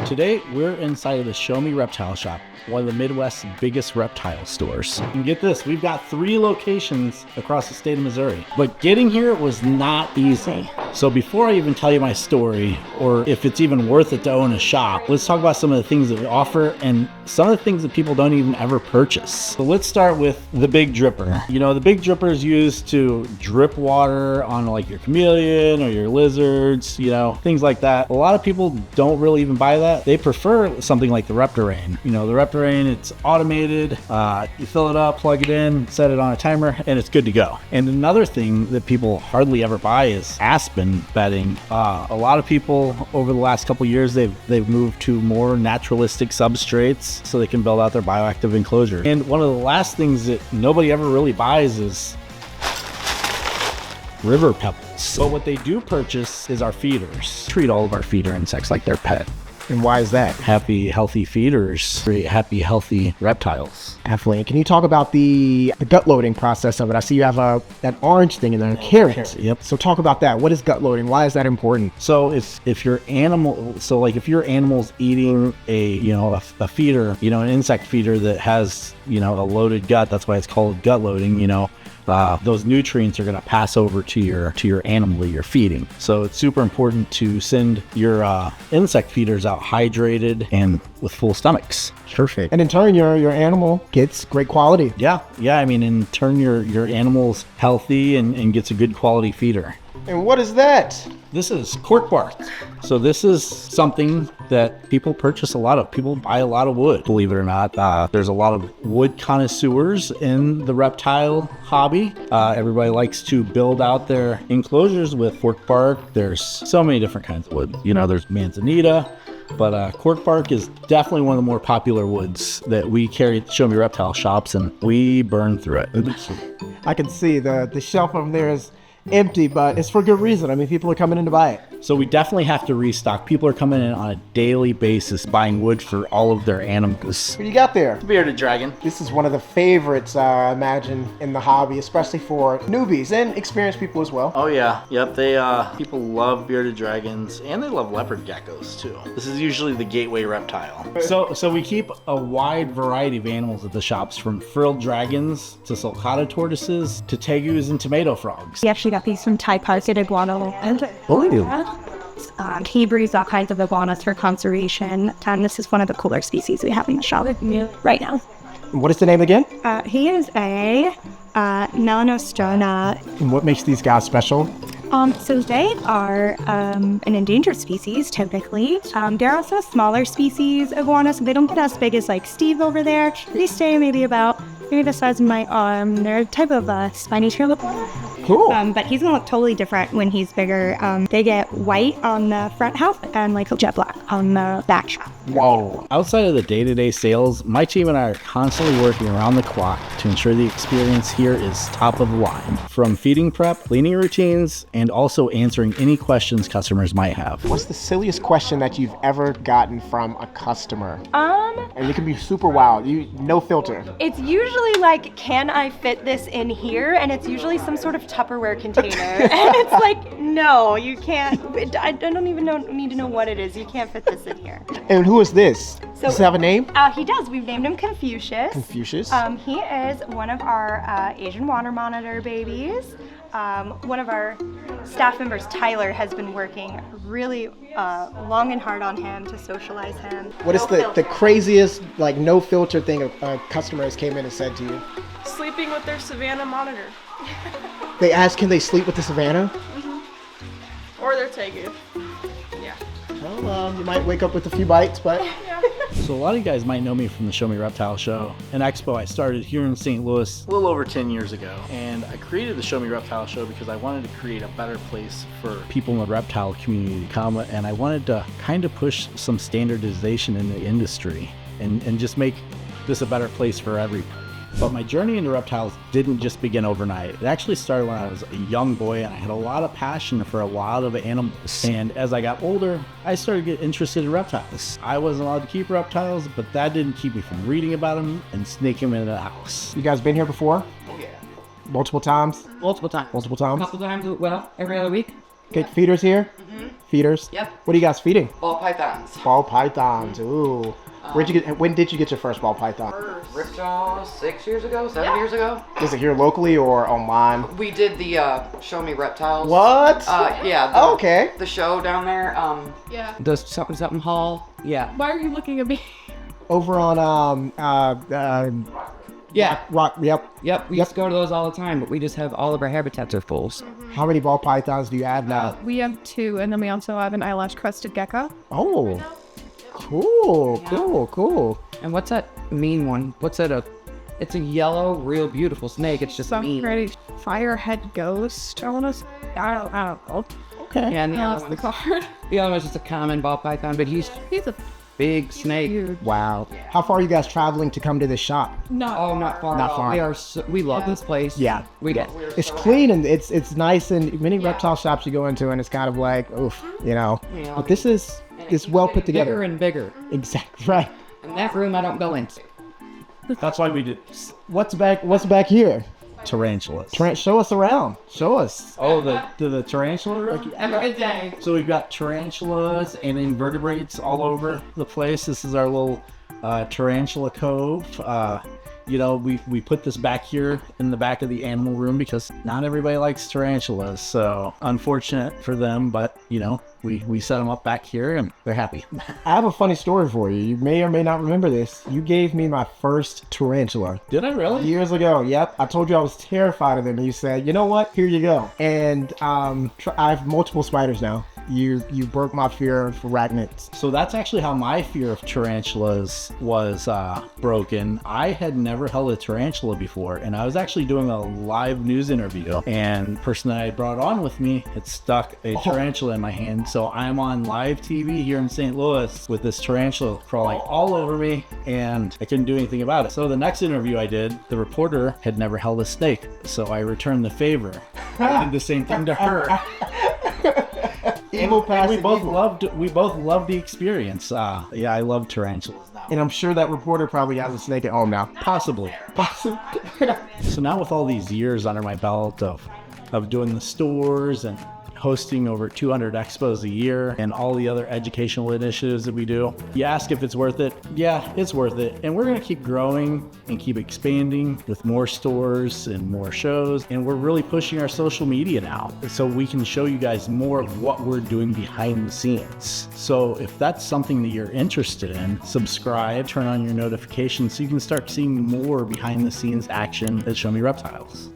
Today, we're inside of the Show Me Reptile shop, one of the Midwest's biggest reptile stores. And get this, we've got 3 locations across the state of Missouri. But getting here was not easy. So before I even tell you my story, or if it's even worth it to own a shop, let's talk about some of the things that we offer and some of the things that people don't even ever purchase. So let's start with the Big Dripper. You know, the Big Dripper is used to drip water on like your chameleon or your lizards, you know, things like that. A lot of people don't really even buy that. They prefer something like the Reptile. You know, the Reptile, it's automated. You fill it up, plug it in, set it on a timer, and it's good to go. And another thing that people hardly ever buy is aspen bedding. A lot of people over the last couple years, they've moved to more naturalistic substrates so they can build out their bioactive enclosure. And one of the last things that nobody ever really buys is river pebbles. But what they do purchase is our feeders. Treat all of our feeder insects like their pet. And why is that? Happy, healthy feeders create happy, healthy reptiles. Definitely. Can you talk about the gut loading process of it? I see you have that orange thing in there, carrot. Yep. So talk about that. What is gut loading? Why is that important? So if your animal's eating a feeder, an insect feeder that has, a loaded gut, that's why it's called gut loading, those nutrients are going to pass over to your animal that you're feeding. So it's super important to send your insect feeders out hydrated and with full stomachs. Perfect. And in turn, your animal gets great quality. Yeah. I mean, in turn, your animal's healthy and gets a good quality feeder. And what is that? This is cork bark. So this is something that people purchase a lot of. People buy a lot of wood, believe it or not. There's a lot of wood connoisseurs in the reptile hobby. Everybody likes to build out their enclosures with cork bark. There's so many different kinds of wood. There's manzanita, but cork bark is definitely one of the more popular woods that we carry at Show Me Reptile shops, and we burn through it. I can see the shelf over there is empty, but it's for good reason. I mean, people are coming in to buy it. So we definitely have to restock. People are coming in on a daily basis buying wood for all of their animals. What do you got there? Bearded dragon. This is one of the favorites, I imagine, in the hobby, especially for newbies and experienced people as well. Oh yeah, yep. People love bearded dragons, and they love leopard geckos too. This is usually the gateway reptile. So we keep a wide variety of animals at the shops, from frilled dragons to sulcata tortoises to tegus and tomato frogs. We actually got these from Thai Parked Iguana. He breeds all kinds of iguanas for conservation, and this is one of the cooler species we have in the shop right now. What is the name again? He is a melanostrona. And what makes these guys special? So they are an endangered species, typically. They're also a smaller species iguana, so they don't get as big as like Steve over there. They stay maybe the size of my arm. They're a type of spiny tail iguana. Cool. But he's gonna look totally different when he's bigger. They get white on the front half and like jet black on the back half. Whoa. Outside of the day-to-day sales, my team and I are constantly working around the clock to ensure the experience here is top of the line. From feeding prep, cleaning routines, and also answering any questions customers might have. What's the silliest question that you've ever gotten from a customer? And it can be super wild. No filter. It's usually like, can I fit this in here? And it's usually some sort of Tupperware container. And it's like, no, you can't. I don't even need to know what it is. You can't fit this in here. And who is this? Does he have a name? He does. We've named him Confucius. Confucius? He is one of our Asian water monitor babies. One of our staff members, Tyler, has been working really long and hard on him to socialize him. What is the craziest, like, no filter thing a customer has came in and said to you? Sleeping with their Savannah monitor. They ask, can they sleep with the Savannah? Mm-hmm. Or their Tegu. Yeah. Well, you might wake up with a few bites, but... Yeah. So a lot of you guys might know me from the Show Me Reptile show, an expo I started here in St. Louis a little over 10 years ago. And I created the Show Me Reptile show because I wanted to create a better place for people in the reptile community to come, and I wanted to kind of push some standardization in the industry and just make this a better place for everybody. But my journey into reptiles didn't just begin overnight. It actually started when I was a young boy, and I had a lot of passion for a lot of animals. And as I got older, I started to get interested in reptiles. I wasn't allowed to keep reptiles, but that didn't keep me from reading about them and sneaking them into the house. You guys been here before? Oh, yeah. Multiple times? Multiple times. Multiple times? A couple times, well, every other week. Get feeders here? Mm-hmm. Feeders? Yep. What are you guys feeding? Ball pythons. Ball pythons. Ooh. When did you get your first ball python? Reptile 6 years ago, 7 years ago. Is it here locally or online? We did the Show Me Reptiles. What? Yeah. Okay. The show down there. Yeah. The something hall. Yeah. Why are you looking at me? Over on Yeah. Rock. Yep. Yep. We used to go to those all the time, but we just have all of our habitats are full. How many ball pythons do you have now? We have 2, and then we also have an eyelash crested gecko. Oh. Cool. And what's that mean one? What's that? It's a yellow, real beautiful snake. It's just Some mean. pretty firehead ghost. I don't know. Okay. Yeah, and the I other lost the one's, card. the other one's just a common ball python, but he's He's a big snake. huge. Wow. How far are you guys traveling to come to this shop? No. Oh, not far. Not at all. far. We love this place. Yeah. We do. It's clean and it's nice, and many reptile shops you go into and it's kind of like, oof, you know. Yeah. But this is well put Bigger together. and bigger. Exactly right. And that room I don't go into. That's why we did What's back here? tarantulas. Show us around. Show us. Oh, the tarantula room? Every day. So we've got tarantulas and invertebrates all over the place. This is our little tarantula cove. We put this back here in the back of the animal room because not everybody likes tarantulas. So unfortunate for them, but we set them up back here and they're happy. I have a funny story for you. You may or may not remember this. You gave me my first tarantula Did I really? years ago. Yep. I told you I was terrified of them. And you said, you know what? Here you go. And I have multiple spiders now. You broke my fear of arachnids. So that's actually how my fear of tarantulas was broken. I had never held a tarantula before, and I was actually doing a live news interview, and the person that I brought on with me had stuck a tarantula in my hand. So I'm on live TV here in St. Louis with this tarantula crawling all over me, and I couldn't do anything about it. So the next interview I did, the reporter had never held a snake, so I returned the favor. I did the same thing to her. Evil past We both evil. loved the experience. Yeah, I love tarantulas now. And I'm sure that reporter probably has a snake at home now. Possibly. So now with all these years under my belt of doing the stores and hosting over 200 expos a year and all the other educational initiatives that we do, you ask if it's worth it. Yeah, it's worth it. And we're going to keep growing and keep expanding with more stores and more shows. And we're really pushing our social media now so we can show you guys more of what we're doing behind the scenes. So if that's something that you're interested in, subscribe, turn on your notifications so you can start seeing more behind the scenes action at Show Me Reptiles.